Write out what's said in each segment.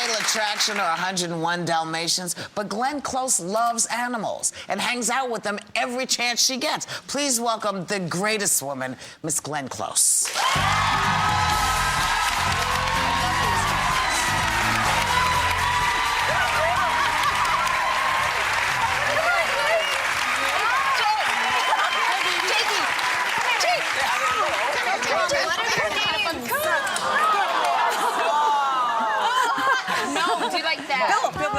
Fatal Attraction or 101 Dalmatians, but Glenn Close loves animals and hangs out with them every chance she gets. Please welcome the greatest woman, Miss Glenn Close.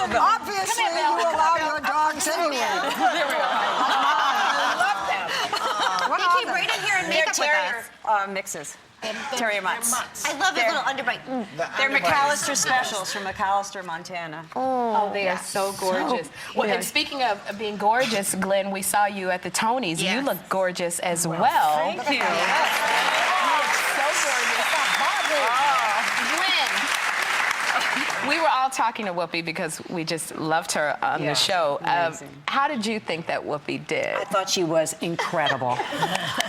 Bill. Obviously, you allow your dogs anywhere. There we are. I love them. What He came right in here and make up with us. Mixes. Terrier mutts. I love his little underbite. They're McAllister Specials from McAllister, Montana. Oh, they are so gorgeous. Well, and speaking of being gorgeous, Glenn, we saw you at the Tonys. Yes. You look gorgeous as well. Thank you. You look so gorgeous. Glenn, we were all talking to Whoopi because we just loved her on the show. How did you think that Whoopi did? I thought she was incredible.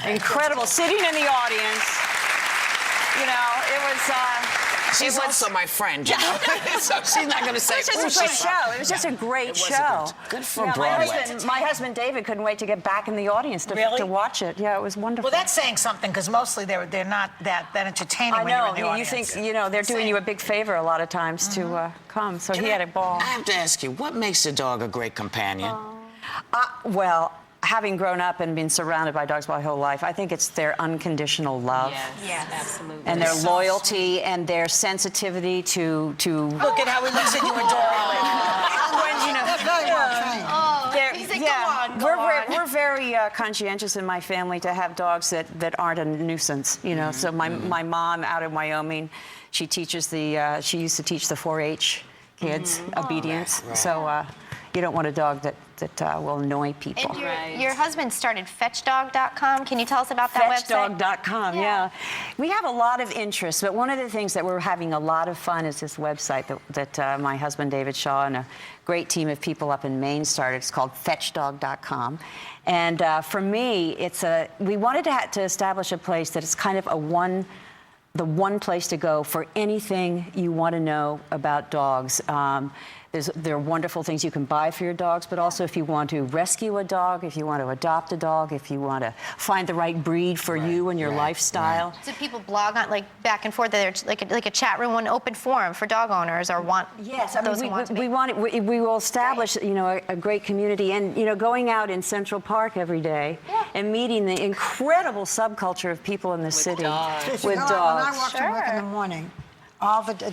Incredible. Sitting in the audience, you know, it was... She's also my friend, you know? So she's not going to say, It was just a great show. It was just a great show. Good for Yeah, Broadway. my husband David couldn't wait to get back in the audience to watch it. Yeah, it was wonderful. Well, that's saying something, because mostly they're not that entertaining I when you're in the know. You audience. think, you know, they're doing you a big favor a lot of times to come. So he had a ball. I have to ask you, what makes a dog a great companion? Well, having grown up and been surrounded by dogs my whole life, I think it's their unconditional love. Yes, absolutely. And their loyalty and their sensitivity to Look at how he looks at you adorably. when, you know, That's very well trained. He's like, go on. We're very conscientious in my family to have dogs that aren't a nuisance, you know. So my mom out in Wyoming, she teaches she used to teach the 4-H kids obedience. Right. So you don't want a dog that will annoy people. And your husband started FetchDog.com. Can you tell us about that website? FetchDog.com, yeah. We have a lot of interest, but one of the things that we're having a lot of fun is this website that my husband David Shaw and a great team of people up in Maine started. It's called FetchDog.com. And for me, we wanted to establish a place that is kind of the one place to go for anything you want to know about dogs. There are wonderful things you can buy for your dogs, but also if you want to rescue a dog, if you want to adopt a dog, if you want to find the right breed for you and your lifestyle. So people blog on, like, back and forth. There's like a chat room, an open forum for dog owners or want Yes, I those mean, who want to be. we will establish, you know, a great community, and you know, going out in Central Park every day and meeting the incredible subculture of people in the city with dogs. When I walk to work in the morning,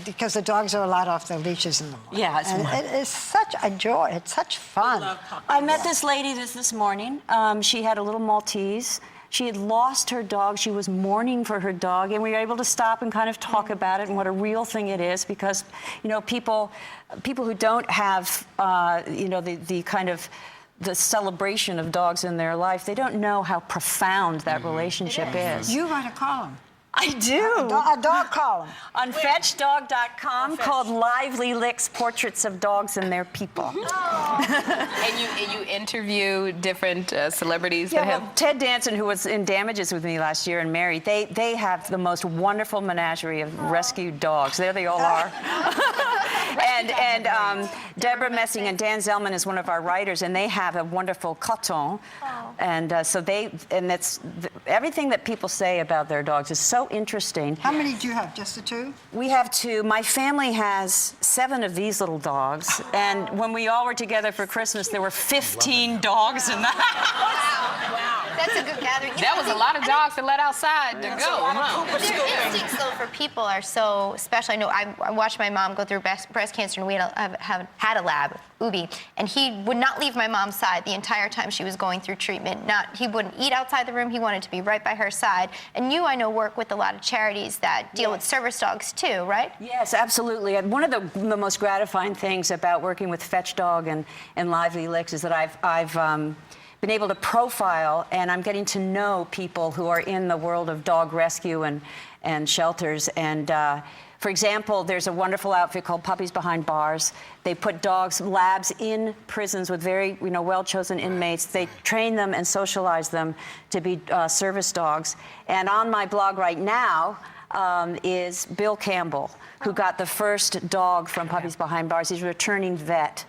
because the dogs are allowed off their leashes in the morning. Yeah, it's and it is such a joy. It's such fun. I met this lady this morning. She had a little Maltese. She had lost her dog. She was mourning for her dog, and we were able to stop and kind of talk about it and what a real thing it is, because, you know, people who don't have, you know, the kind of the celebration of dogs in their life, they don't know how profound that relationship is. You write a column. I do. A dog column. On FetchDog.com called Lively Licks, Portraits of Dogs and Their People. And you interview different celebrities that have... Well, Ted Danson, who was in Damages with me last year and married, they have the most wonderful menagerie of rescued dogs. There they all are. and Deborah Messing and Dan Zellman is one of our writers, and they have a wonderful coton. And so everything that people say about their dogs is so interesting. How many do you have? Just the two? We have 2. My family has 7 of these little dogs, and when we all were together for Christmas, there were 15 dogs in the house. Wow. That's a good gathering. That was a lot of dogs to let outside to go, huh? Their instincts, though, for people are so special. I know I watched my mom go through breast cancer, and we had a lab, Ubi, and he would not leave my mom's side the entire time she was going through treatment. He wouldn't eat outside the room. He wanted to be right by her side. And you, I know, work with a lot of charities that deal with service dogs, too, right? Yes, absolutely. And one of the most gratifying things about working with FetchDog and Lively Licks is that I've been able to profile, and I'm getting to know people who are in the world of dog rescue and shelters. And for example, there's a wonderful outfit called Puppies Behind Bars. They put labs in prisons with very, you know, well-chosen inmates. They train them and socialize them to be service dogs. And on my blog right now, is Bill Campbell, who got the first dog from Puppies Behind Bars. He's a returning vet.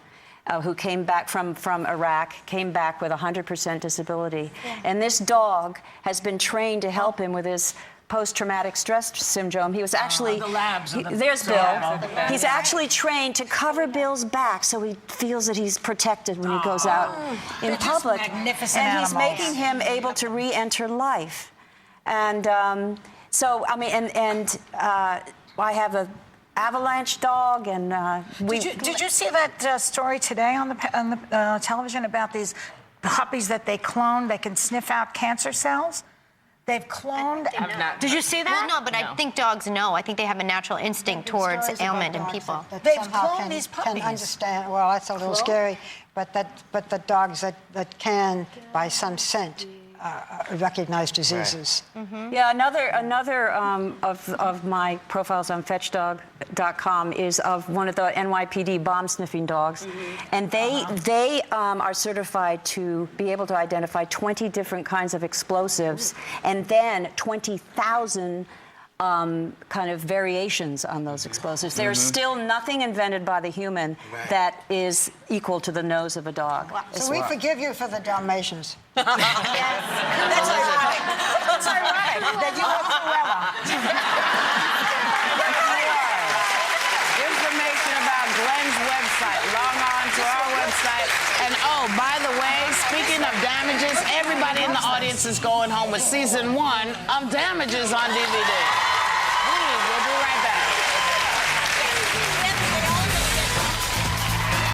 Who came back from Iraq, came back with 100% disability. And this dog has been trained to help him with his post-traumatic stress syndrome. He was actually, there's Bill. He's actually trained to cover Bill's back so he feels that he's protected when he goes out in public. Magnificent and he's animals. making him able to re-enter life. And so, I mean, I have a avalanche dog, and Did you see that story today on the television about these puppies that they cloned? They can sniff out cancer cells. They've cloned. Did you see that? Well, no, but I think dogs know. I think they have a natural instinct towards Stories ailment about in dogs people. that They've somehow cloned these can puppies. understand. Well, that's a little scary, but the dogs that can, by some scent, recognize diseases. Yeah, another of my profiles on Fetchdog.com is of one of the NYPD bomb sniffing dogs, and they are certified to be able to identify 20 different kinds of explosives, and then 20,000 kind of variations on those explosives. There's still nothing invented by the human that is equal to the nose of a dog. So we forgive you for the Dalmatians. That's ironic. That's ironic that you have Cruella. Information about Glenn's website. Log on to our website. And oh, by the way, speaking of Damages, everybody in the audience is going home with season 1 of Damages on DVD.